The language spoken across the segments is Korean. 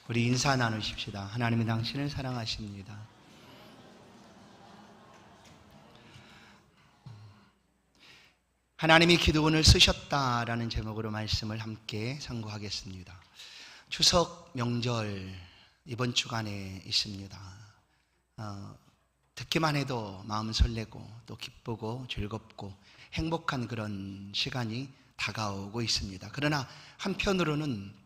우리 인사 나누십시다. 하나님이 당신을 사랑하십니다. 하나님이 기도원을 쓰셨다라는 제목으로 말씀을 함께 상고하겠습니다. 추석 명절 이번 주간에 있습니다. 듣기만 해도 마음 설레고 또 기쁘고 즐겁고 행복한 그런 시간이 다가오고 있습니다. 그러나 한편으로는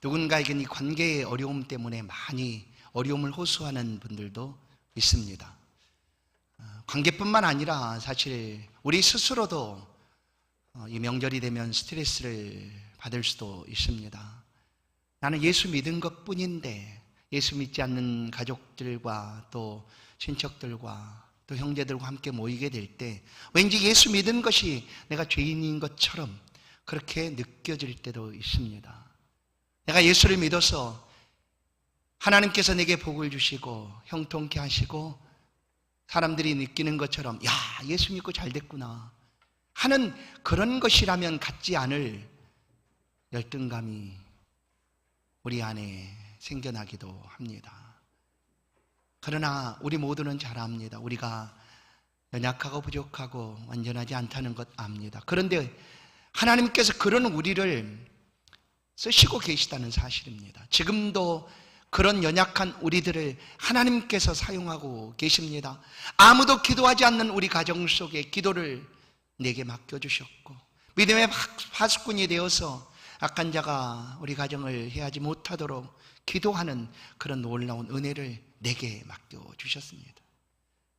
누군가에게 이 관계의 어려움 때문에 많이 어려움을 호소하는 분들도 있습니다. 관계뿐만 아니라 사실 우리 스스로도 이 명절이 되면 스트레스를 받을 수도 있습니다. 나는 예수 믿은 것 뿐인데 예수 믿지 않는 가족들과 또 친척들과 또 형제들과 함께 모이게 될 때 왠지 예수 믿은 것이 내가 죄인인 것처럼 그렇게 느껴질 때도 있습니다. 내가 예수를 믿어서 하나님께서 내게 복을 주시고 형통케 하시고 사람들이 느끼는 것처럼 야, 예수 믿고 잘 됐구나 하는 그런 것이라면 갖지 않을 열등감이 우리 안에 생겨나기도 합니다. 그러나 우리 모두는 잘 압니다. 우리가 연약하고 부족하고 완전하지 않다는 것 압니다. 그런데 하나님께서 그런 우리를 쓰시고 계시다는 사실입니다. 지금도 그런 연약한 우리들을 하나님께서 사용하고 계십니다. 아무도 기도하지 않는 우리 가정 속에 기도를 내게 맡겨주셨고 믿음의 파수꾼이 되어서 악한 자가 우리 가정을 해하지 못하도록 기도하는 그런 놀라운 은혜를 내게 맡겨주셨습니다.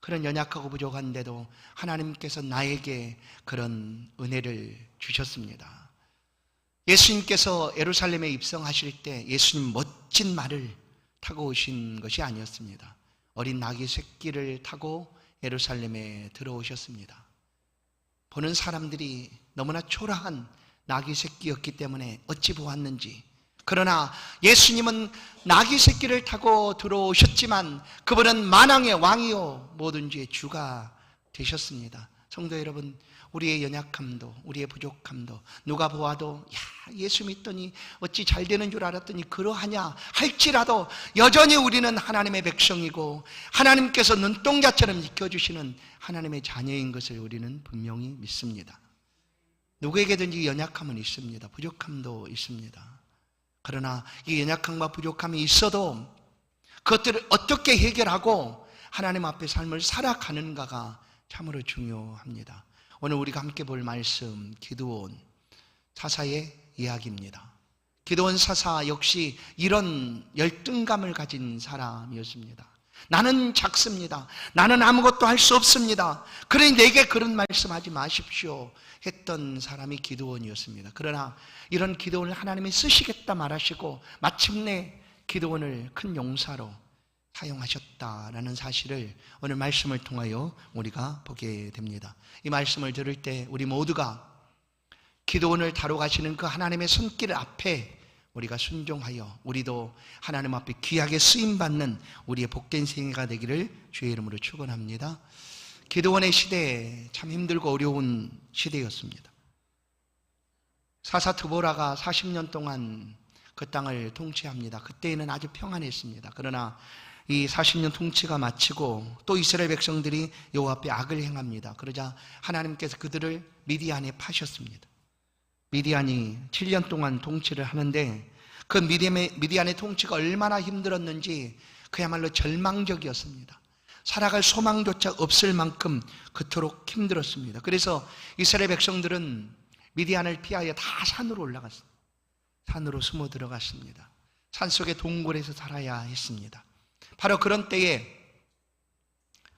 그런 연약하고 부족한데도 하나님께서 나에게 그런 은혜를 주셨습니다. 예수님께서 예루살렘에 입성하실 때 예수님 멋진 말을 타고 오신 것이 아니었습니다. 어린 나귀 새끼를 타고 예루살렘에 들어오셨습니다. 보는 사람들이 너무나 초라한 나귀 새끼였기 때문에 어찌 보았는지, 그러나 예수님은 나귀 새끼를 타고 들어오셨지만 그분은 만왕의 왕이요 모든 주의 주가 되셨습니다. 성도 여러분, 우리의 연약함도 우리의 부족함도 누가 보아도 야, 예수 믿더니 어찌 잘 되는 줄 알았더니 그러하냐 할지라도 여전히 우리는 하나님의 백성이고 하나님께서 눈동자처럼 지켜주시는 하나님의 자녀인 것을 우리는 분명히 믿습니다. 누구에게든지 연약함은 있습니다. 부족함도 있습니다. 그러나 이 연약함과 부족함이 있어도 그것들을 어떻게 해결하고 하나님 앞에 삶을 살아가는가가 참으로 중요합니다. 오늘 우리가 함께 볼 말씀 기드온 사사의 이야기입니다. 기드온 사사 역시 이런 열등감을 가진 사람이었습니다. 나는 작습니다. 나는 아무것도 할 수 없습니다. 그러니 내게 그런 말씀하지 마십시오 했던 사람이 기드온이었습니다. 그러나 이런 기드온을 하나님이 쓰시겠다 말하시고 마침내 기드온을 큰 용사로 사용하셨다라는 사실을 오늘 말씀을 통하여 우리가 보게 됩니다. 이 말씀을 들을 때 우리 모두가 기드온을 다뤄가시는 그 하나님의 손길 앞에 우리가 순종하여 우리도 하나님 앞에 귀하게 쓰임받는 우리의 복된 생애가 되기를 주의 이름으로 축원합니다. 기드온의 시대 참 힘들고 어려운 시대였습니다. 사사 드보라가 40년 동안 그 땅을 통치합니다. 그때에는 아주 평안했습니다. 그러나 이 40년 통치가 마치고 또 이스라엘 백성들이 여호와 앞에 악을 행합니다. 그러자 하나님께서 그들을 미디안에 파셨습니다. 미디안이 7년 동안 통치를 하는데 그 미디안의 통치가 얼마나 힘들었는지 그야말로 절망적이었습니다. 살아갈 소망조차 없을 만큼 그토록 힘들었습니다. 그래서 이스라엘 백성들은 미디안을 피하여 다 산으로 올라갔습니다. 산으로 숨어 들어갔습니다. 산속의 동굴에서 살아야 했습니다. 바로 그런 때에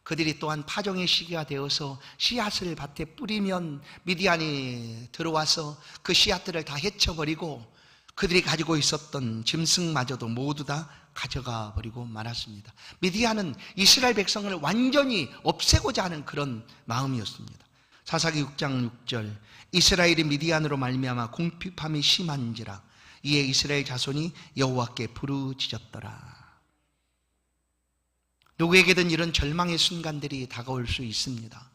그들이 또한 파종의 시기가 되어서 씨앗을 밭에 뿌리면 미디안이 들어와서 그 씨앗들을 다 헤쳐버리고 그들이 가지고 있었던 짐승마저도 모두 다 가져가 버리고 말았습니다. 미디안은 이스라엘 백성을 완전히 없애고자 하는 그런 마음이었습니다. 사사기 6장 6절 이스라엘이 미디안으로 말미암아 궁핍함이 심한지라 이에 이스라엘 자손이 여호와께 부르짖었더라. 누구에게든 이런 절망의 순간들이 다가올 수 있습니다.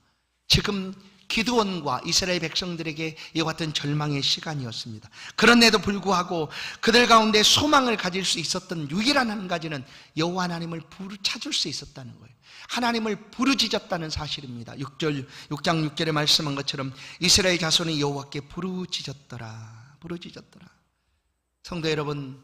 지금 기드온과 이스라엘 백성들에게 이와 같은 절망의 시간이었습니다. 그런데도 불구하고 그들 가운데 소망을 가질 수 있었던 유일한 한 가지는 여호와 하나님을 찾을 수 있었다는 거예요. 하나님을 부르짖었다는 사실입니다. 6장 6절에 말씀한 것처럼 이스라엘 자손이 여호와께 부르짖었더라. 성도 여러분,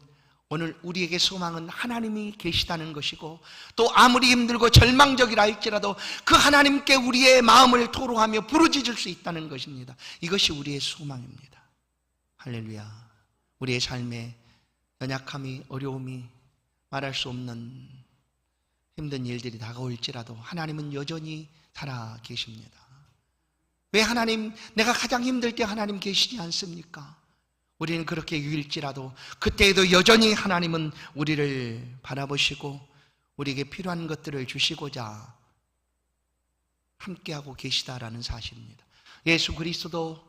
오늘 우리에게 소망은 하나님이 계시다는 것이고, 또 아무리 힘들고 절망적이라 할지라도 그 하나님께 우리의 마음을 토로하며 부르짖을 수 있다는 것입니다. 이것이 우리의 소망입니다. 할렐루야. 우리의 삶에 연약함이, 어려움이, 말할 수 없는 힘든 일들이 다가올지라도 하나님은 여전히 살아 계십니다. 왜 하나님, 내가 가장 힘들 때 하나님 계시지 않습니까? 우리는 그렇게 유일지라도 그때에도 여전히 하나님은 우리를 바라보시고 우리에게 필요한 것들을 주시고자 함께하고 계시다라는 사실입니다. 예수 그리스도도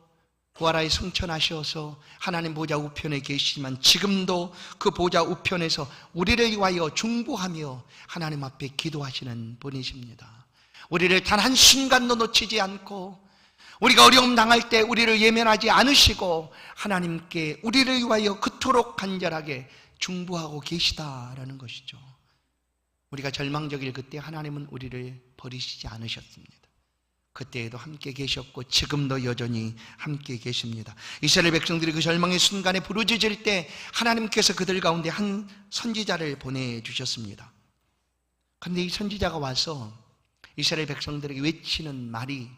부활하여 승천하셔서 하나님 보좌 우편에 계시지만 지금도 그 보좌 우편에서 우리를 위하여 중보하며 하나님 앞에 기도하시는 분이십니다. 우리를 단 한순간도 놓치지 않고 우리가 어려움 당할 때 우리를 예면하지 않으시고 하나님께 우리를 위하여 그토록 간절하게 중보하고 계시다라는 것이죠. 우리가 절망적일 그때 하나님은 우리를 버리시지 않으셨습니다. 그때에도 함께 계셨고 지금도 여전히 함께 계십니다. 이스라엘 백성들이 그 절망의 순간에 부르짖을 때 하나님께서 그들 가운데 한 선지자를 보내주셨습니다. 그런데 이 선지자가 와서 이스라엘 백성들에게 외치는 말이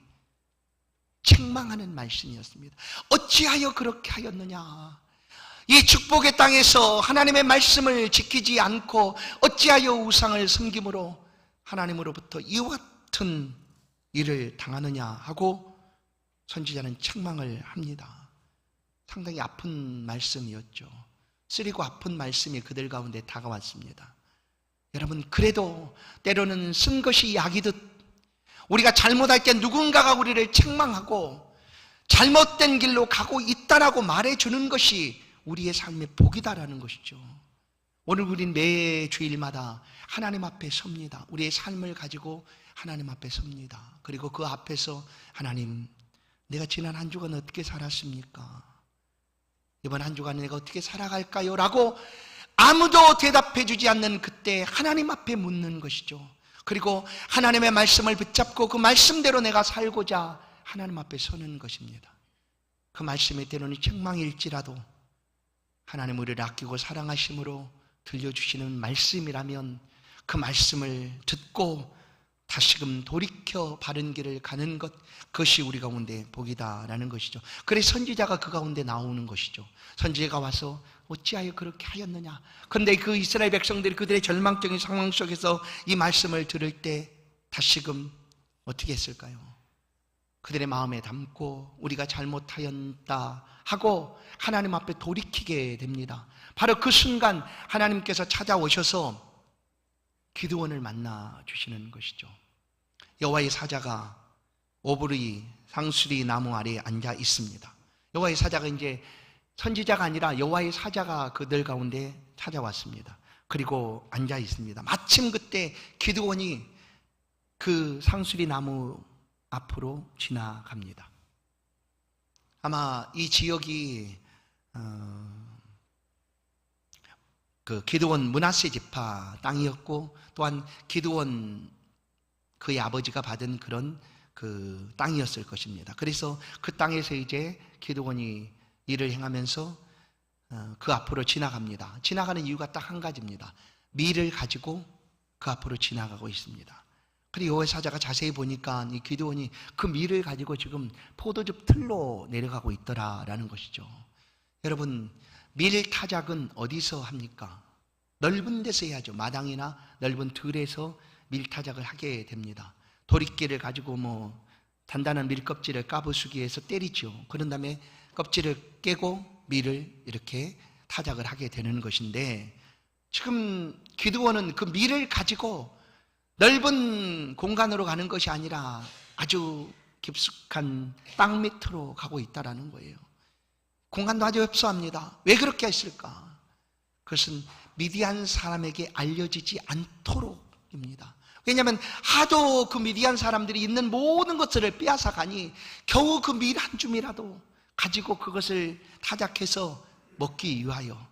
책망하는 말씀이었습니다. 어찌하여 그렇게 하였느냐? 이 축복의 땅에서 하나님의 말씀을 지키지 않고 어찌하여 우상을 섬김으로 하나님으로부터 이와 같은 일을 당하느냐 하고 선지자는 책망을 합니다. 상당히 아픈 말씀이었죠. 쓰리고 아픈 말씀이 그들 가운데 다가왔습니다. 여러분, 그래도 때로는 쓴 것이 약이듯 우리가 잘못할 때 누군가가 우리를 책망하고 잘못된 길로 가고 있다라고 말해주는 것이 우리의 삶의 복이다라는 것이죠. 오늘 우린 매 주일마다 하나님 앞에 섭니다. 우리의 삶을 가지고 하나님 앞에 섭니다. 그리고 그 앞에서 하나님, 내가 지난 한 주간 어떻게 살았습니까? 이번 한 주간 내가 어떻게 살아갈까요? 라고 아무도 대답해 주지 않는 그때 하나님 앞에 묻는 것이죠. 그리고 하나님의 말씀을 붙잡고 그 말씀대로 내가 살고자 하나님 앞에 서는 것입니다. 그 말씀이 때로는 책망일지라도 하나님 우리를 아끼고 사랑하심으로 들려주시는 말씀이라면 그 말씀을 듣고 다시금 돌이켜 바른 길을 가는 것, 그것이 우리 가운데 복이다라는 것이죠. 그래서 선지자가 그 가운데 나오는 것이죠. 선지자가 와서 어찌하여 그렇게 하였느냐. 그런데 그 이스라엘 백성들이 그들의 절망적인 상황 속에서 이 말씀을 들을 때 다시금 어떻게 했을까요? 그들의 마음에 담고 우리가 잘못하였다 하고 하나님 앞에 돌이키게 됩니다. 바로 그 순간 하나님께서 찾아오셔서 기드온을 만나 주시는 것이죠. 여호와의 사자가 오브리 상수리 나무 아래에 앉아 있습니다. 여호와의 사자가 이제 선지자가 아니라 여호와의 사자가 그들 가운데 찾아왔습니다. 그리고 앉아 있습니다. 마침 그때 기드온이 그 상수리 나무 앞으로 지나갑니다. 아마 이 지역이 그 기드온 므낫세 지파 땅이었고, 또한 기드온 그의 아버지가 받은 그런 그 땅이었을 것입니다. 그래서 그 땅에서 이제 기드온이 일을 행하면서 그 앞으로 지나갑니다. 지나가는 이유가 딱 한 가지입니다. 밀을 가지고 그 앞으로 지나가고 있습니다. 그리고 여호와의 사자가 자세히 보니까 이 기드온이 그 밀을 가지고 지금 포도즙 틀로 내려가고 있더라라는 것이죠. 여러분, 밀 타작은 어디서 합니까? 넓은 데서 해야죠. 마당이나 넓은 들에서 밀 타작을 하게 됩니다. 도리끼를 가지고 단단한 밀 껍질을 까부수기 위해서 때리죠. 그런 다음에 껍질을 깨고 밀을 이렇게 타작을 하게 되는 것인데, 지금 기드온은 그 밀을 가지고 넓은 공간으로 가는 것이 아니라 아주 깊숙한 땅 밑으로 가고 있다라는 거예요. 공간도 아주 협소합니다. 왜 그렇게 했을까? 그것은 미디안 사람에게 알려지지 않도록입니다. 왜냐하면 하도 그 미디안 사람들이 있는 모든 것들을 빼앗아 가니 겨우 그 밀 한 줌이라도 가지고 그것을 타작해서 먹기 위하여,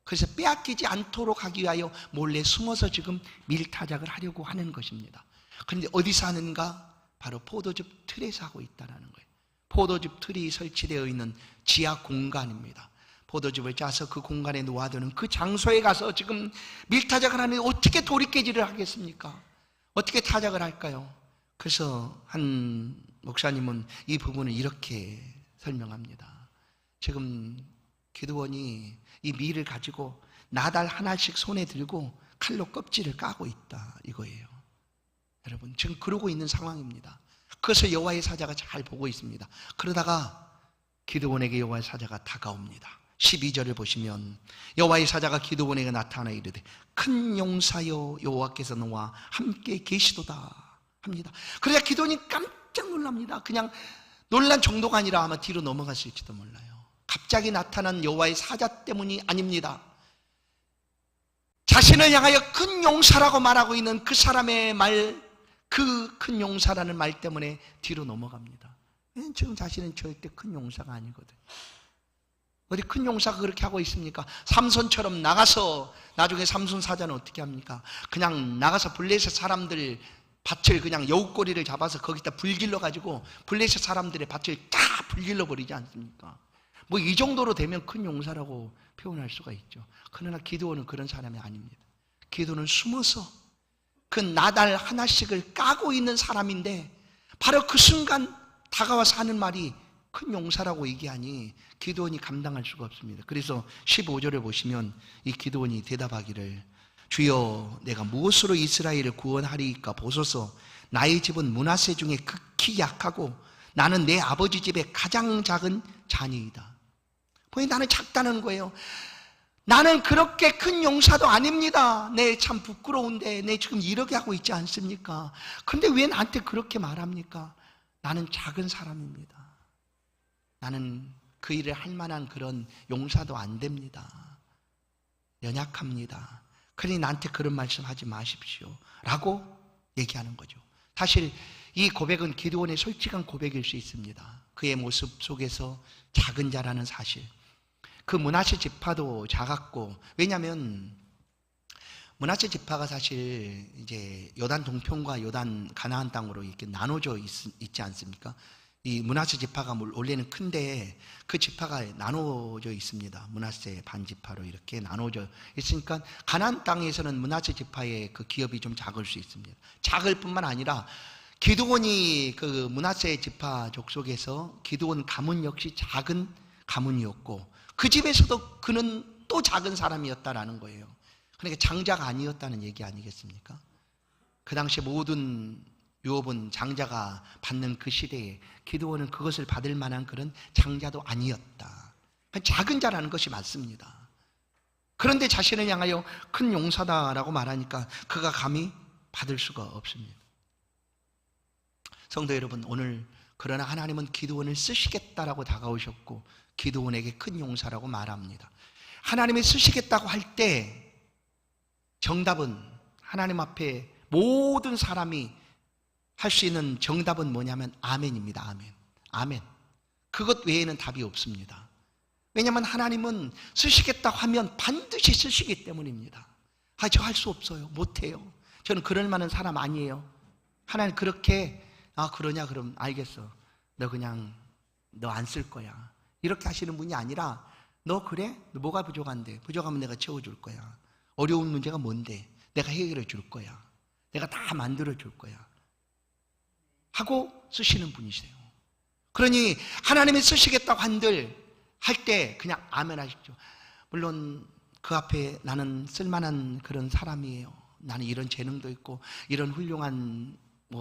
그래서 빼앗기지 않도록 하기 위하여 몰래 숨어서 지금 밀타작을 하려고 하는 것입니다. 그런데 어디서 하는가? 바로 포도즙 틀에서 하고 있다는 거예요. 포도즙 틀이 설치되어 있는 지하 공간입니다. 포도즙을 짜서 그 공간에 놓아두는 그 장소에 가서 지금 밀타작을 하는데 어떻게 돌이깨질을 하겠습니까? 어떻게 타작을 할까요? 그래서 한 목사님은 이 부분을 이렇게 설명합니다. 지금 기드온이 이 밀을 가지고 나달 하나씩 손에 들고 칼로 껍질을 까고 있다 이거예요. 여러분, 지금 그러고 있는 상황입니다. 그래서 여호와의 사자가 잘 보고 있습니다. 그러다가 기드온에게 여호와의 사자가 다가옵니다. 12절을 보시면 여호와의 사자가 기드온에게 나타나 이르되 큰 용사여 여호와께서 너와 함께 계시도다 합니다. 그러자 기드온이 깜짝 놀랍니다. 그냥 놀란 정도가 아니라 아마 뒤로 넘어갔을지도 몰라요. 갑자기 나타난 여호와의 사자 때문이 아닙니다. 자신을 향하여 큰 용사라고 말하고 있는 그 사람의 말, 그 큰 용사라는 말 때문에 뒤로 넘어갑니다. 지금 자신은 절대 큰 용사가 아니거든. 어디 큰 용사가 그렇게 하고 있습니까? 삼손처럼 나가서, 나중에 삼손 사자는 어떻게 합니까? 그냥 나가서 블레셋 사람들 밭을 그냥 여우꼬리를 잡아서 거기다 불질러 가지고 블레셋 사람들의 밭을 다 불질러 버리지 않습니까? 뭐 이 정도로 되면 큰 용사라고 표현할 수가 있죠. 그러나 기드온은 그런 사람이 아닙니다. 기드온은 숨어서 그 나달 하나씩을 까고 있는 사람인데 바로 그 순간 다가와서 하는 말이 큰 용사라고 얘기하니 기드온이 감당할 수가 없습니다. 그래서 15절을 보시면 이 기드온이 대답하기를 주여 내가 무엇으로 이스라엘을 구원하리이까 보소서. 나의 집은 므낫세 중에 극히 약하고 나는 내 아버지 집의 가장 작은 자녀이다. 보니 나는 작다는 거예요. 나는 그렇게 큰 용사도 아닙니다. 내 참 부끄러운데 내 지금 이렇게 하고 있지 않습니까? 근데 왜 나한테 그렇게 말합니까? 나는 작은 사람입니다. 나는 그 일을 할 만한 그런 용사도 안 됩니다. 연약합니다. 그러니 나한테 그런 말씀 하지 마십시오 라고 얘기하는 거죠. 사실 이 고백은 기드온의 솔직한 고백일 수 있습니다. 그의 모습 속에서 작은 자라는 사실, 그 므낫세 지파도 작았고, 왜냐하면 므낫세 지파가 사실 이제 요단 동편과 요단 가나안 땅으로 이렇게 나눠져 있지 않습니까? 이 므낫세 지파가 원래는 큰데 그 지파가 나눠져 있습니다. 므낫세 반 지파로 이렇게 나눠져 있으니까 가나안 땅에서는 므낫세 지파의 그 기업이 좀 작을 수 있습니다. 작을 뿐만 아니라 기드온이 그 므낫세 지파 족속에서 기드온 가문 역시 작은 가문이었고 그 집에서도 그는 또 작은 사람이었다라는 거예요. 그러니까 장자가 아니었다는 얘기 아니겠습니까? 그 당시 모든 유업은 장자가 받는 그 시대에 기드온은 그것을 받을 만한 그런 장자도 아니었다. 작은 자라는 것이 맞습니다. 그런데 자신을 향하여 큰 용사다라고 말하니까 그가 감히 받을 수가 없습니다. 성도 여러분, 오늘 그러나 하나님은 기드온을 쓰시겠다라고 다가오셨고 기드온에게 큰 용사라고 말합니다. 하나님이 쓰시겠다고 할 때 정답은, 하나님 앞에 모든 사람이 할 수 있는 정답은 뭐냐면 아멘입니다. 아멘. 아멘. 그것 외에는 답이 없습니다. 왜냐하면 하나님은 쓰시겠다고 하면 반드시 쓰시기 때문입니다. 저 할 수 없어요. 못해요. 저는 그럴 만한 사람 아니에요. 하나님 그렇게 그러냐? 그럼 알겠어. 너 그냥 너 안 쓸 거야. 이렇게 하시는 분이 아니라 너 그래? 너 뭐가 부족한데? 부족하면 내가 채워줄 거야. 어려운 문제가 뭔데? 내가 해결해 줄 거야. 내가 다 만들어 줄 거야 하고 쓰시는 분이세요. 그러니 하나님이 쓰시겠다고 한들 할 때 그냥 아멘 하십시오. 물론 그 앞에 나는 쓸만한 그런 사람이에요. 나는 이런 재능도 있고 이런 훌륭한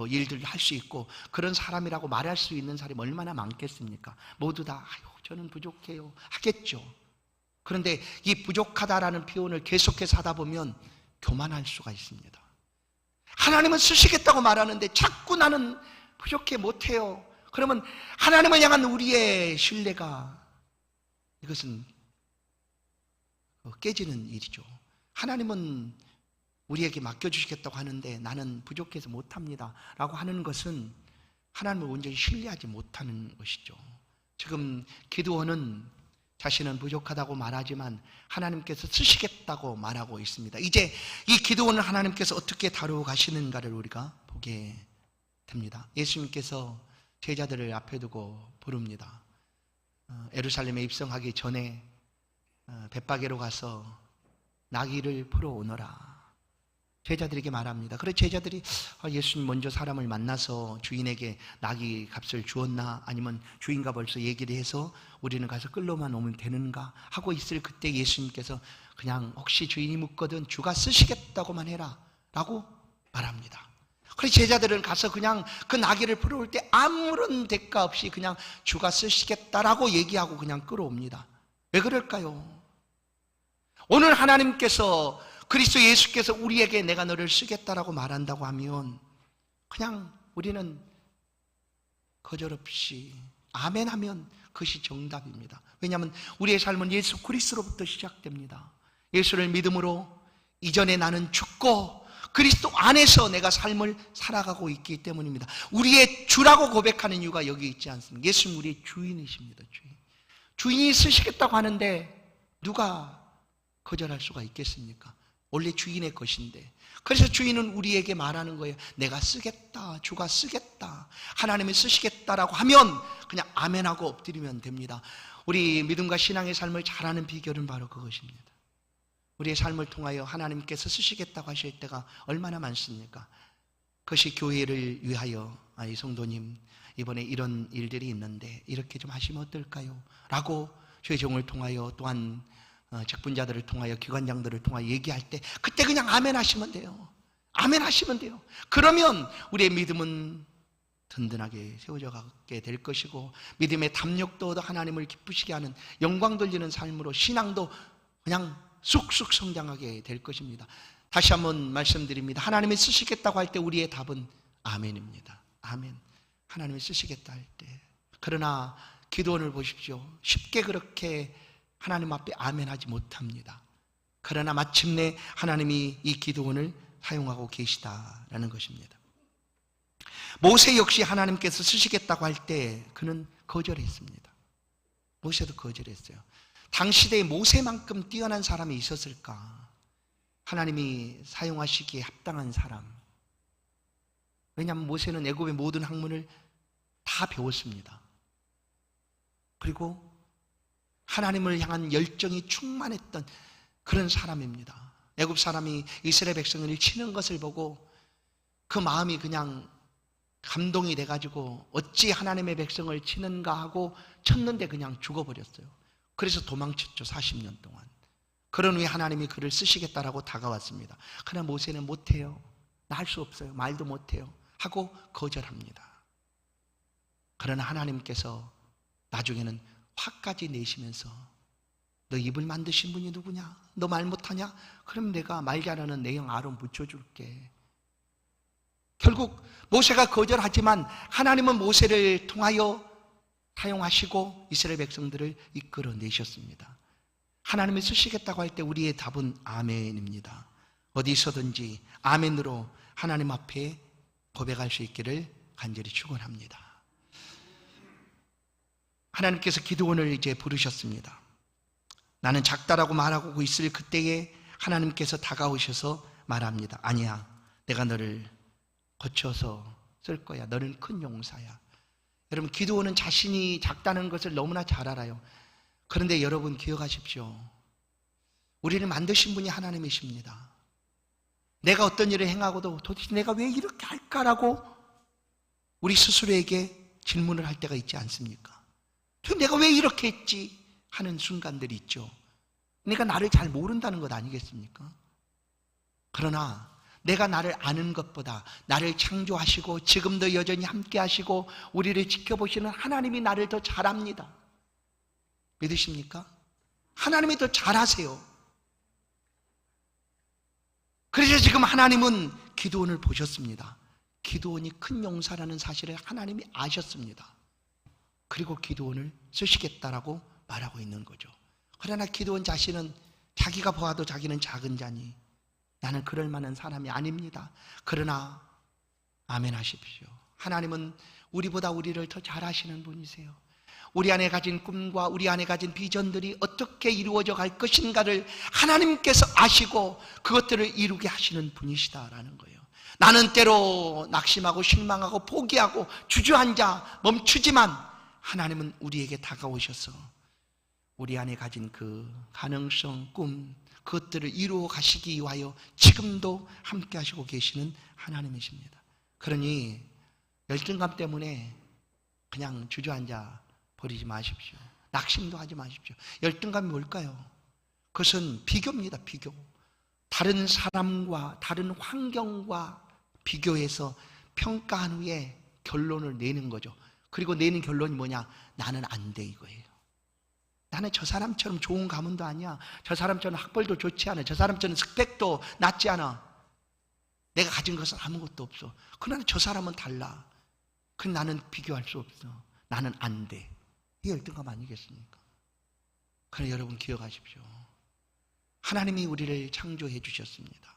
일들을 할 수 있고 그런 사람이라고 말할 수 있는 사람이 얼마나 많겠습니까? 모두 다 저는 부족해요 하겠죠. 그런데 이 부족하다라는 표현을 계속해서 하다 보면 교만할 수가 있습니다. 하나님은 쓰시겠다고 말하는데 자꾸 나는 부족해 못해요. 그러면 하나님을 향한 우리의 신뢰가 이것은 깨지는 일이죠. 하나님은 우리에게 맡겨주시겠다고 하는데 나는 부족해서 못합니다 라고 하는 것은 하나님을 온전히 신뢰하지 못하는 것이죠. 지금 기드온은 자신은 부족하다고 말하지만 하나님께서 쓰시겠다고 말하고 있습니다. 이제 이 기드온을 하나님께서 어떻게 다루어 가시는가를 우리가 보게 됩니다. 예수님께서 제자들을 앞에 두고 부릅니다. 예루살렘에 입성하기 전에 벳바게로 가서 나귀를 풀어오너라. 제자들에게 말합니다. 그래 제자들이 예수님 먼저 사람을 만나서 주인에게 나귀 값을 주었나 아니면 주인과 벌써 얘기를 해서 우리는 가서 끌러만 오면 되는가 하고 있을 그때 예수님께서 그냥 혹시 주인이 묻거든 주가 쓰시겠다고만 해라 라고 말합니다. 그래 제자들은 가서 그냥 그 나귀를 풀어올 때 아무런 대가 없이 그냥 주가 쓰시겠다라고 얘기하고 그냥 끌어옵니다. 왜 그럴까요? 오늘 하나님께서 그리스도 예수께서 우리에게 내가 너를 쓰겠다라고 말한다고 하면 그냥 우리는 거절없이 아멘 하면 그것이 정답입니다. 왜냐하면 우리의 삶은 예수 그리스도로부터 시작됩니다. 예수를 믿음으로 이전에 나는 죽고 그리스도 안에서 내가 삶을 살아가고 있기 때문입니다. 우리의 주라고 고백하는 이유가 여기 있지 않습니까? 예수님 우리의 주인이십니다. 주인이 쓰시겠다고 하는데 누가 거절할 수가 있겠습니까? 원래 주인의 것인데. 그래서 주인은 우리에게 말하는 거예요. 내가 쓰겠다, 주가 쓰겠다, 하나님이 쓰시겠다라고 하면 그냥 아멘하고 엎드리면 됩니다. 우리 믿음과 신앙의 삶을 잘하는 비결은 바로 그것입니다. 우리의 삶을 통하여 하나님께서 쓰시겠다고 하실 때가 얼마나 많습니까? 그것이 교회를 위하여 이 성도님 이번에 이런 일들이 있는데 이렇게 좀 하시면 어떨까요? 라고 주의 종을 통하여 또한 직분자들을 통하여 기관장들을 통하여 얘기할 때 그때 그냥 아멘 하시면 돼요. 아멘 하시면 돼요. 그러면 우리의 믿음은 든든하게 세워져 가게 될 것이고 믿음의 담력도 얻어 하나님을 기쁘시게 하는 영광 돌리는 삶으로 신앙도 그냥 쑥쑥 성장하게 될 것입니다. 다시 한번 말씀드립니다. 하나님이 쓰시겠다고 할 때 우리의 답은 아멘입니다. 아멘. 하나님이 쓰시겠다 할 때. 그러나 기도원을 보십시오. 쉽게 그렇게 하나님 앞에 아멘하지 못합니다. 그러나 마침내 하나님이 이 기도원을 사용하고 계시다라는 것입니다. 모세 역시 하나님께서 쓰시겠다고 할 때 그는 거절했습니다. 모세도 거절했어요. 당시대에 모세만큼 뛰어난 사람이 있었을까? 하나님이 사용하시기에 합당한 사람. 왜냐하면 모세는 애굽의 모든 학문을 다 배웠습니다. 그리고 하나님을 향한 열정이 충만했던 그런 사람입니다. 애굽 사람이 이스라엘 백성을 치는 것을 보고 그 마음이 그냥 감동이 돼가지고 어찌 하나님의 백성을 치는가 하고 쳤는데 그냥 죽어버렸어요. 그래서 도망쳤죠. 40년 동안. 그런 후에 하나님이 그를 쓰시겠다라고 다가왔습니다. 그러나 모세는 못해요. 나 할 수 없어요. 말도 못해요. 하고 거절합니다. 그러나 하나님께서 나중에는 화까지 내시면서 너 입을 만드신 분이 누구냐? 너 말 못하냐? 그럼 내가 말 잘하는 내 형 아론 붙여줄게. 결국 모세가 거절하지만 하나님은 모세를 통하여 사용하시고 이스라엘 백성들을 이끌어내셨습니다. 하나님이 쓰시겠다고 할 때 우리의 답은 아멘입니다. 어디서든지 아멘으로 하나님 앞에 고백할 수 있기를 간절히 축원합니다. 하나님께서 기드온을 이제 부르셨습니다. 나는 작다라고 말하고 있을 그때에 하나님께서 다가오셔서 말합니다. 아니야, 내가 너를 거쳐서 쓸 거야. 너는 큰 용사야. 여러분, 기드온은 자신이 작다는 것을 너무나 잘 알아요. 그런데 여러분 기억하십시오. 우리를 만드신 분이 하나님이십니다. 내가 어떤 일을 행하고도 도대체 내가 왜 이렇게 할까라고 우리 스스로에게 질문을 할 때가 있지 않습니까? 내가 왜 이렇게 했지 하는 순간들이 있죠. 내가 나를 잘 모른다는 것 아니겠습니까? 그러나 내가 나를 아는 것보다 나를 창조하시고 지금도 여전히 함께 하시고 우리를 지켜보시는 하나님이 나를 더 잘 압니다. 믿으십니까? 하나님이 더 잘하세요. 그래서 지금 하나님은 기드온을 보셨습니다. 기드온이 큰 용사라는 사실을 하나님이 아셨습니다. 그리고 기드온을 쓰시겠다라고 말하고 있는 거죠. 그러나 기드온 자신은 자기가 보아도 자기는 작은 자니 나는 그럴 만한 사람이 아닙니다. 그러나 아멘 하십시오. 하나님은 우리보다 우리를 더 잘 아시는 분이세요. 우리 안에 가진 꿈과 우리 안에 가진 비전들이 어떻게 이루어져 갈 것인가를 하나님께서 아시고 그것들을 이루게 하시는 분이시다라는 거예요. 나는 때로 낙심하고 실망하고 포기하고 주저앉아 멈추지만 하나님은 우리에게 다가오셔서 우리 안에 가진 그 가능성, 꿈, 그것들을 이루어 가시기 위하여 지금도 함께 하시고 계시는 하나님이십니다. 그러니 열등감 때문에 그냥 주저앉아 버리지 마십시오. 낙심도 하지 마십시오. 열등감이 뭘까요? 그것은 비교입니다. 비교. 다른 사람과 다른 환경과 비교해서 평가한 후에 결론을 내는 거죠. 그리고 내는 결론이 뭐냐? 나는 안 돼, 이거예요. 나는 저 사람처럼 좋은 가문도 아니야. 저 사람처럼 학벌도 좋지 않아. 저 사람처럼 스펙도 낮지 않아. 내가 가진 것은 아무것도 없어. 그러나 저 사람은 달라. 그 나는 비교할 수 없어. 나는 안 돼. 이게 열등감 아니겠습니까? 그러나 여러분 기억하십시오. 하나님이 우리를 창조해 주셨습니다.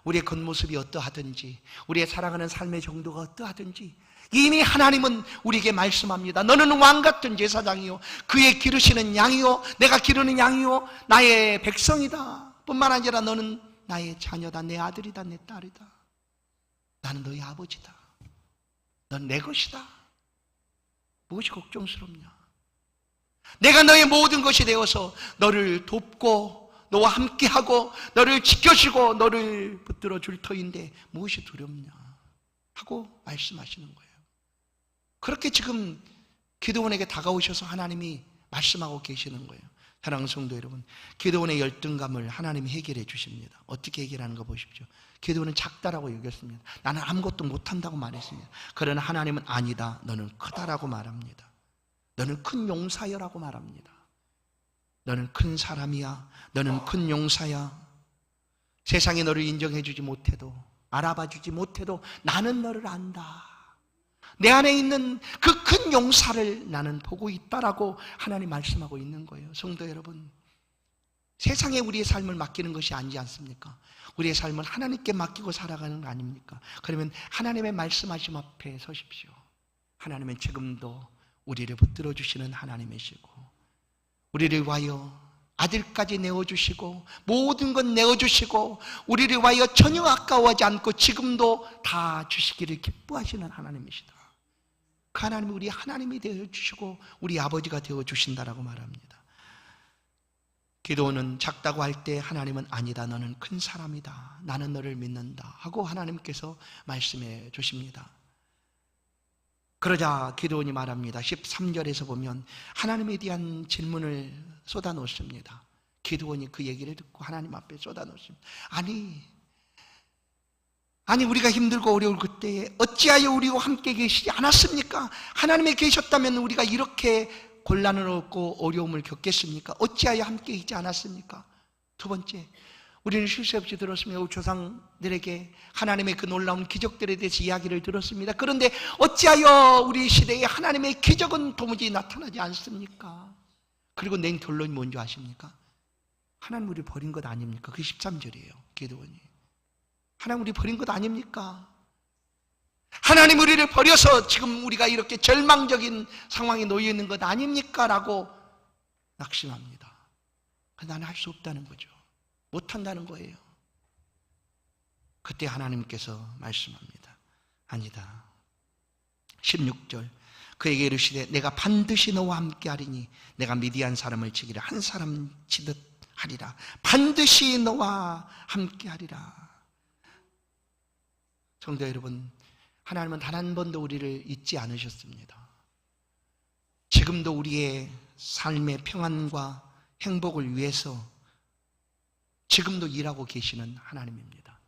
우리의 겉모습이 어떠하든지, 우리의 살아가는 삶의 정도가 어떠하든지 이미 하나님은 우리에게 말씀합니다. 너는 왕 같은 제사장이요, 그의 기르시는 양이요, 내가 기르는 양이요, 나의 백성이다. 뿐만 아니라 너는 나의 자녀다, 내 아들이다, 내 딸이다. 나는 너의 아버지다. 넌 내 것이다. 무엇이 걱정스럽냐? 내가 너의 모든 것이 되어서 너를 돕고 너와 함께하고 너를 지켜주고 너를 붙들어 줄 터인데 무엇이 두렵냐 하고 말씀하시는 거예요. 그렇게 지금 기드온에게 다가오셔서 하나님이 말씀하고 계시는 거예요. 사랑하는 성도 여러분, 기드온의 열등감을 하나님이 해결해 주십니다. 어떻게 해결하는 거 보십시오. 기드온은 작다라고 여겼습니다. 나는 아무것도 못한다고 말했습니다. 그러나 하나님은 아니다, 너는 크다라고 말합니다. 너는 큰 용사여라고 말합니다. 너는 큰 사람이야. 너는 큰 용사야. 세상이 너를 인정해 주지 못해도, 알아봐 주지 못해도 나는 너를 안다. 내 안에 있는 그 큰 용사를 나는 보고 있다라고 하나님 말씀하고 있는 거예요. 성도 여러분, 세상에 우리의 삶을 맡기는 것이 아니지 않습니까? 우리의 삶을 하나님께 맡기고 살아가는 거 아닙니까? 그러면 하나님의 말씀하심 앞에 서십시오. 하나님은 지금도 우리를 붙들어 주시는 하나님이시고 우리를 위하여 아들까지 내어주시고 모든 것 내어주시고 우리를 위하여 전혀 아까워하지 않고 지금도 다 주시기를 기뻐하시는 하나님이시다. 그 하나님이 우리 하나님이 되어주시고 우리 아버지가 되어주신다라고 말합니다. 기드온은 작다고 할 때 하나님은 아니다, 너는 큰 사람이다, 나는 너를 믿는다 하고 하나님께서 말씀해 주십니다. 그러자 기드온이 말합니다. 13절에서 보면 하나님에 대한 질문을 쏟아놓습니다. 기드온이 그 얘기를 듣고 하나님 앞에 쏟아놓습니다. 아니 우리가 힘들고 어려울 그때에 어찌하여 우리와 함께 계시지 않았습니까? 하나님이 계셨다면 우리가 이렇게 곤란을 얻고 어려움을 겪겠습니까? 어찌하여 함께 있지 않았습니까? 두 번째, 우리는 쉴 새 없이 들었습니다. 조상들에게 하나님의 그 놀라운 기적들에 대해서 이야기를 들었습니다. 그런데 어찌하여 우리 시대에 하나님의 기적은 도무지 나타나지 않습니까? 그리고 낸 결론이 뭔지 아십니까? 하나님 우리 버린 것 아닙니까? 그게 13절이에요. 기드온이. 하나님 우리 버린 것 아닙니까? 하나님 우리를 버려서 지금 우리가 이렇게 절망적인 상황에 놓여 있는 것 아닙니까? 라고 낙심합니다. 나는 할 수 없다는 거죠. 못한다는 거예요. 그때 하나님께서 말씀합니다. 아니다. 16절, 그에게 이르시되 내가 반드시 너와 함께 하리니 내가 미디안 사람을 치기를 한 사람 치듯 하리라. 반드시 너와 함께 하리라. 성도 여러분, 하나님은 단 한 번도 우리를 잊지 않으셨습니다. 지금도 우리의 삶의 평안과 행복을 위해서 지금도 일하고 계시는 하나님입니다.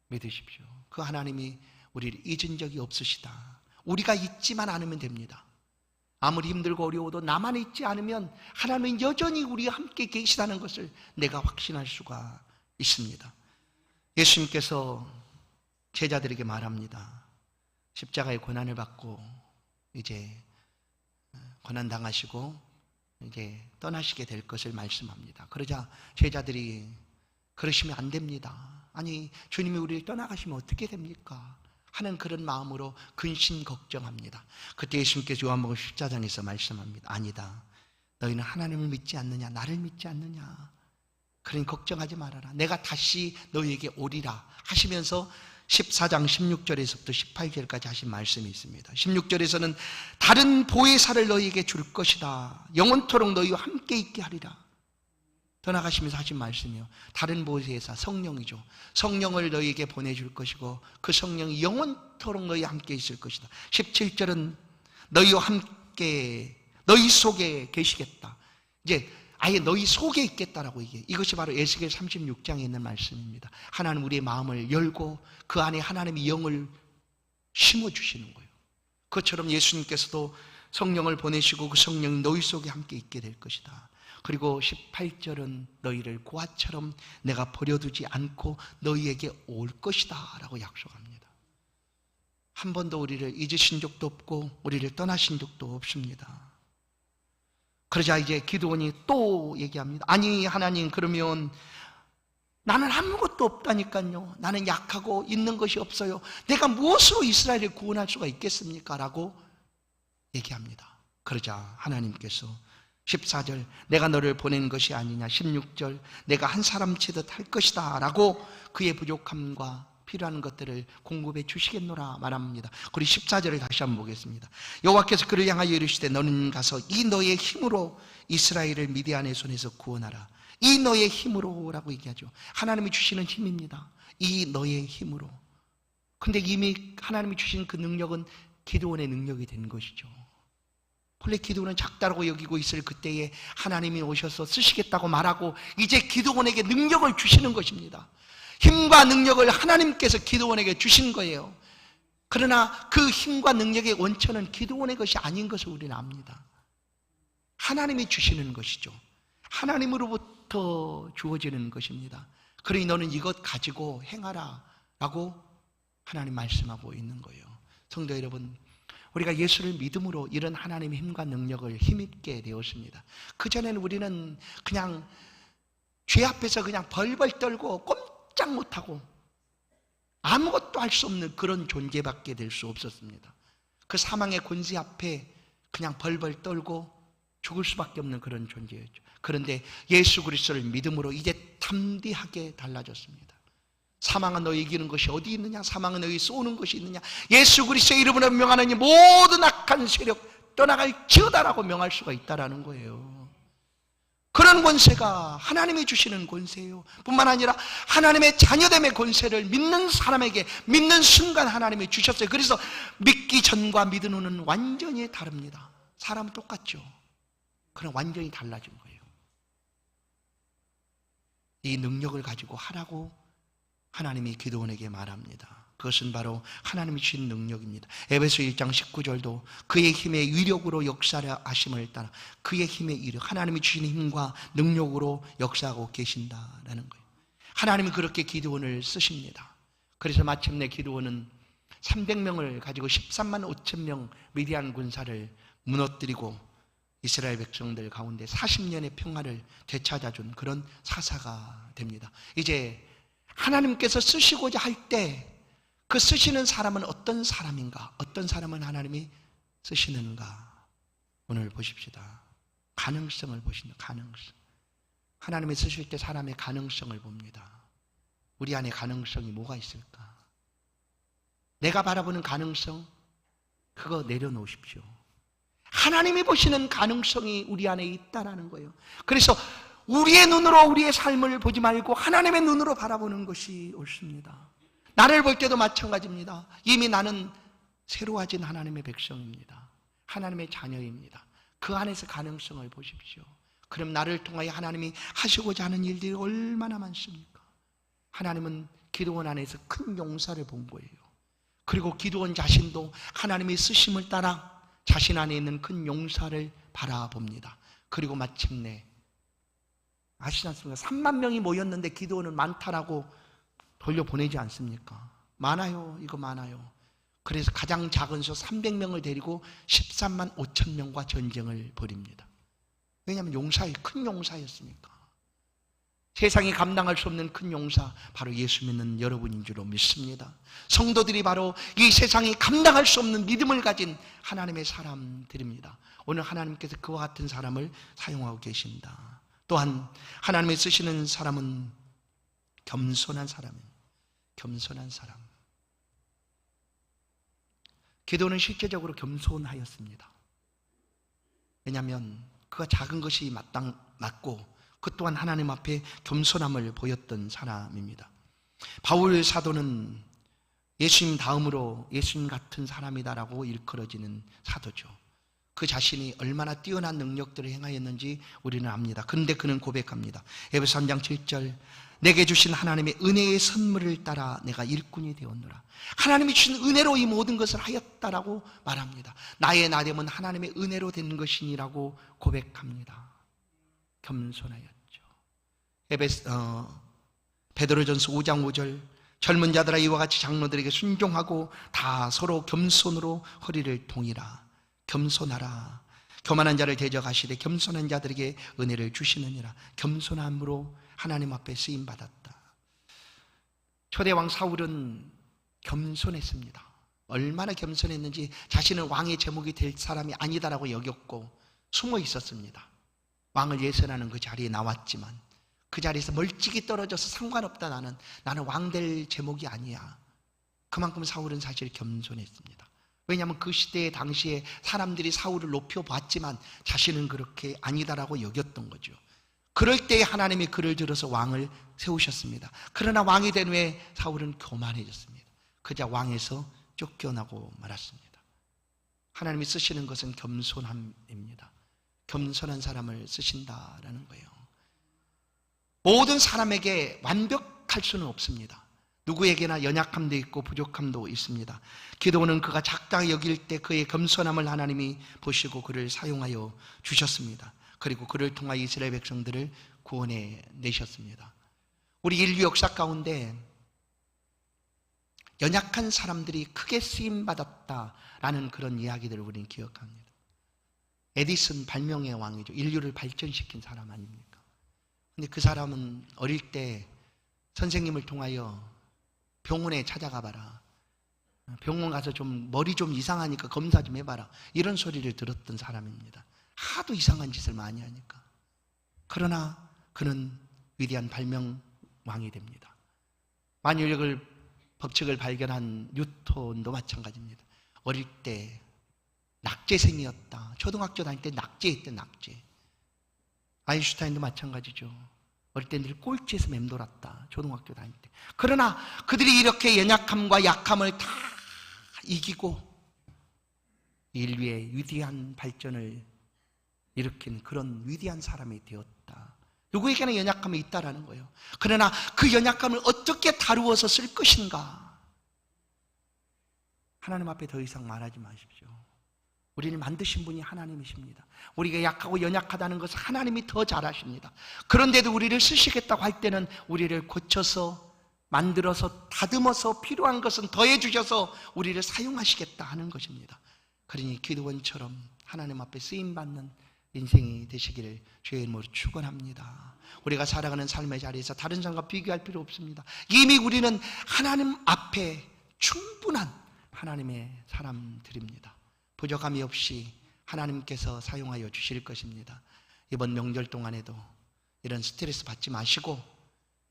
믿으십시오. 그 하나님이 우리를 잊은 적이 없으시다. 우리가 잊지만 않으면 됩니다. 아무리 힘들고 어려워도 나만 잊지 않으면 하나님은 여전히 우리와 함께 계시다는 것을 내가 확신할 수가 있습니다. 예수님께서 제자들에게 말합니다. 십자가의 고난을 받고 이제 고난당하시고 이제 떠나시게 될 것을 말씀합니다. 그러자 제자들이 그러시면 안 됩니다. 아니, 주님이 우리를 떠나가시면 어떻게 됩니까? 하는 그런 마음으로 근심 걱정합니다. 그때 예수님께서 요한복음 14장에서 말씀합니다. 아니다. 너희는 하나님을 믿지 않느냐? 나를 믿지 않느냐? 그러니 걱정하지 말아라. 내가 다시 너희에게 오리라 하시면서 14장 16절에서부터 18절까지 하신 말씀이 있습니다. 16절에서는 다른 보혜사를 너희에게 줄 것이다. 영원토록 너희와 함께 있게 하리라. 떠나가시면서 하신 말씀이요. 다른 보혜사 성령이죠. 성령을 너희에게 보내줄 것이고 그 성령이 영원토록 너희와 함께 있을 것이다. 17절은 너희와 함께 너희 속에 계시겠다. 이제 아예 너희 속에 있겠다라고 얘기해요. 이것이 바로 에스겔 36장에 있는 말씀입니다. 하나님 우리의 마음을 열고 그 안에 하나님의 영을 심어주시는 거예요. 그것처럼 예수님께서도 성령을 보내시고 그 성령이 너희 속에 함께 있게 될 것이다. 그리고 18절은 너희를 고아처럼 내가 버려두지 않고 너희에게 올 것이다 라고 약속합니다. 한 번도 우리를 잊으신 적도 없고 우리를 떠나신 적도 없습니다. 그러자 이제 기드온이 또 얘기합니다. 아니 하나님, 그러면 나는 아무것도 없다니까요. 나는 약하고 있는 것이 없어요. 내가 무엇으로 이스라엘을 구원할 수가 있겠습니까? 라고 얘기합니다. 그러자 하나님께서 14절 내가 너를 보낸 것이 아니냐, 16절 내가 한 사람 치듯 할 것이다 라고 그의 부족함과 필요한 것들을 공급해 주시겠노라 말합니다. 그리고 14절을 다시 한번 보겠습니다. 여호와께서 그를 향하여 이르시되 너는 가서 이 너의 힘으로 이스라엘을 미디안의 손에서 구원하라. 이 너의 힘으로 라고 얘기하죠. 하나님이 주시는 힘입니다. 이 너의 힘으로. 근데 이미 하나님이 주신 그 능력은 기드온의 능력이 된 것이죠. 본래 기드온은 작다라고 여기고 있을 그때에 하나님이 오셔서 쓰시겠다고 말하고 이제 기드온에게 능력을 주시는 것입니다. 힘과 능력을 하나님께서 기드온에게 주신 거예요. 그러나 그 힘과 능력의 원천은 기드온의 것이 아닌 것을 우리는 압니다. 하나님이 주시는 것이죠. 하나님으로부터 주어지는 것입니다. 그러니 너는 이것 가지고 행하라 라고 하나님 말씀하고 있는 거예요. 성도 여러분, 우리가 예수를 믿음으로 이런 하나님의 힘과 능력을 힘입게 되었습니다. 그전에는 우리는 그냥 죄 앞에서 그냥 벌벌 떨고 꼼짝 못하고 아무것도 할 수 없는 그런 존재밖에 될 수 없었습니다. 그 사망의 권세 앞에 그냥 벌벌 떨고 죽을 수밖에 없는 그런 존재였죠. 그런데 예수 그리스도를 믿음으로 이제 담대하게 달라졌습니다. 사망은 너희 이기는 것이 어디 있느냐? 사망은 너희 쏘는 것이 있느냐? 예수 그리스도의 이름으로 명하느니 모든 악한 세력 떠나갈지어다라고 명할 수가 있다라는 거예요. 그런 권세가 하나님이 주시는 권세예요. 뿐만 아니라 하나님의 자녀됨의 권세를 믿는 사람에게 믿는 순간 하나님이 주셨어요. 그래서 믿기 전과 믿은 후는 완전히 다릅니다. 사람은 똑같죠. 그럼 완전히 달라진 거예요. 이 능력을 가지고 하라고 하나님이 기드온에게 말합니다. 그것은 바로 하나님이 주신 능력입니다. 에베소 1장 19절도 그의 힘의 위력으로 역사하심을 따라 그의 힘의 위력, 하나님이 주신 힘과 능력으로 역사하고 계신다라는 거예요. 하나님이 그렇게 기드온을 쓰십니다. 그래서 마침내 기드온은 300명을 가지고 13만 5천 명 미디안 군사를 무너뜨리고 이스라엘 백성들 가운데 40년의 평화를 되찾아준 그런 사사가 됩니다. 이제 하나님께서 쓰시고자 할 때 그 쓰시는 사람은 어떤 사람인가? 어떤 사람은 하나님이 쓰시는가? 오늘 보십시다. 가능성을 보신다. 가능성. 하나님이 쓰실 때 사람의 가능성을 봅니다. 우리 안에 가능성이 뭐가 있을까? 내가 바라보는 가능성, 그거 내려놓으십시오. 하나님이 보시는 가능성이 우리 안에 있다라는 거예요. 그래서 우리의 눈으로 우리의 삶을 보지 말고 하나님의 눈으로 바라보는 것이 옳습니다. 나를 볼 때도 마찬가지입니다. 이미 나는 새로워진 하나님의 백성입니다. 하나님의 자녀입니다. 그 안에서 가능성을 보십시오. 그럼 나를 통하여 하나님이 하시고자 하는 일들이 얼마나 많습니까? 하나님은 기드온 안에서 큰 용사를 본 거예요. 그리고 기드온 자신도 하나님의 쓰심을 따라 자신 안에 있는 큰 용사를 바라봅니다. 그리고 마침내 아시지 않습니까? 3만 명이 모였는데 기드온은 많다라고 돌려보내지 않습니까? 많아요. 이거 많아요. 그래서 가장 작은 소 300명을 데리고 13만 5천 명과 전쟁을 벌입니다. 왜냐하면 큰 용사였으니까. 세상이 감당할 수 없는 큰 용사, 바로 예수 믿는 여러분인 줄로 믿습니다. 성도들이 바로 이 세상이 감당할 수 없는 믿음을 가진 하나님의 사람들입니다. 오늘 하나님께서 그와 같은 사람을 사용하고 계십니다. 또한 하나님이 쓰시는 사람은 겸손한 사람입니다. 겸손한 사람. 기도는 실제적으로 겸손하였습니다. 왜냐하면 그가 작은 것이 맞고 그 또한 하나님 앞에 겸손함을 보였던 사람입니다. 바울 사도는 예수님 다음으로 예수님 같은 사람이다라고 일컬어지는 사도죠. 그 자신이 얼마나 뛰어난 능력들을 행하였는지 우리는 압니다. 그런데 그는 고백합니다. 에베소 3장 7절, 내게 주신 하나님의 은혜의 선물을 따라 내가 일꾼이 되었노라. 하나님이 주신 은혜로 이 모든 것을 하였다라고 말합니다. 나의 나됨은 하나님의 은혜로 된 것이니라고 고백합니다. 겸손하였죠. 베드로전서 5장 5절, 젊은 자들아 이와 같이 장로들에게 순종하고 다 서로 겸손으로 허리를 동이라. 겸손하라. 교만한 자를 대적하시되 겸손한 자들에게 은혜를 주시느니라. 겸손함으로 하나님 앞에 쓰임 받았다. 초대왕 사울은 겸손했습니다. 얼마나 겸손했는지 자신은 왕의 제목이 될 사람이 아니다라고 여겼고 숨어 있었습니다. 왕을 예선하는 그 자리에 나왔지만 그 자리에서 멀찍이 떨어져서 상관없다, 나는 왕 될 제목이 아니야. 그만큼 사울은 사실 겸손했습니다. 왜냐하면 그 시대에 당시에 사람들이 사울을 높여봤지만 자신은 그렇게 아니다라고 여겼던 거죠. 그럴 때에 하나님이 그를 들어서 왕을 세우셨습니다. 그러나 왕이 된 후에 사울은 교만해졌습니다. 그자 왕에서 쫓겨나고 말았습니다. 하나님이 쓰시는 것은 겸손함입니다. 겸손한 사람을 쓰신다라는 거예요. 모든 사람에게 완벽할 수는 없습니다. 누구에게나 연약함도 있고 부족함도 있습니다. 기도는 그가 작다 여길 때 그의 겸손함을 하나님이 보시고 그를 사용하여 주셨습니다. 그리고 그를 통하여 이스라엘 백성들을 구원해 내셨습니다. 우리 인류 역사 가운데 연약한 사람들이 크게 쓰임받았다라는 그런 이야기들을 우리는 기억합니다. 에디슨 발명의 왕이죠. 인류를 발전시킨 사람 아닙니까? 근데 그 사람은 어릴 때 선생님을 통하여 병원에 찾아가 봐라. 병원 가서 좀 머리 좀 이상하니까 검사 좀 해봐라. 이런 소리를 들었던 사람입니다. 하도 이상한 짓을 많이 하니까. 그러나 그는 위대한 발명왕이 됩니다. 만유력을 법칙을 발견한 뉴턴도 마찬가지입니다. 어릴 때 낙제생이었다. 초등학교 다닐 때 낙제했대, 낙제. 아인슈타인도 마찬가지죠. 어릴 때 늘 꼴찌에서 맴돌았다. 초등학교 다닐 때. 그러나 그들이 이렇게 연약함과 약함을 다 이기고 인류의 위대한 발전을 일으킨 그런 위대한 사람이 되었다. 누구에게나 연약함이 있다라는 거예요. 그러나 그 연약함을 어떻게 다루어서 쓸 것인가? 하나님 앞에 더 이상 말하지 마십시오. 우리를 만드신 분이 하나님이십니다. 우리가 약하고 연약하다는 것을 하나님이 더 잘 아십니다. 그런데도 우리를 쓰시겠다고 할 때는 우리를 고쳐서 만들어서 다듬어서 필요한 것은 더해 주셔서 우리를 사용하시겠다 하는 것입니다. 그러니 기도원처럼 하나님 앞에 쓰임받는 인생이 되시기를 주의 이름으로 축원합니다. 우리가 살아가는 삶의 자리에서 다른 사람과 비교할 필요 없습니다. 이미 우리는 하나님 앞에 충분한 하나님의 사람들입니다. 부족함이 없이 하나님께서 사용하여 주실 것입니다. 이번 명절 동안에도 이런 스트레스 받지 마시고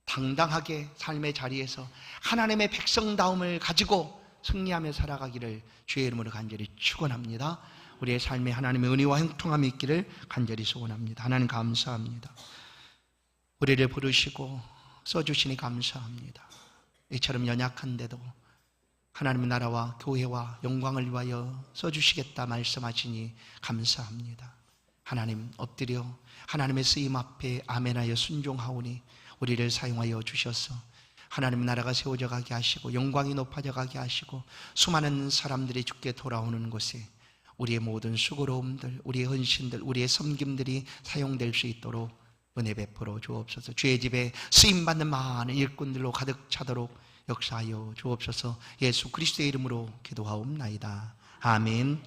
당당하게 삶의 자리에서 하나님의 백성다움을 가지고 승리하며 살아가기를 주의 이름으로 간절히 축원합니다. 우리의 삶에 하나님의 은혜와 형통함이 있기를 간절히 소원합니다. 하나님 감사합니다. 우리를 부르시고 써주시니 감사합니다. 이처럼 연약한데도 하나님의 나라와 교회와 영광을 위하여 써주시겠다 말씀하시니 감사합니다. 하나님 엎드려 하나님의 쓰임 앞에 아멘하여 순종하오니 우리를 사용하여 주셔서 하나님의 나라가 세워져 가게 하시고 영광이 높아져 가게 하시고 수많은 사람들이 주께 돌아오는 곳에 우리의 모든 수고로움들, 우리의 헌신들, 우리의 섬김들이 사용될 수 있도록 은혜 베풀어 주옵소서. 주의 집에 쓰임받는 많은 일꾼들로 가득 차도록 역사하여 주옵소서. 예수 그리스도의 이름으로 기도하옵나이다. 아멘.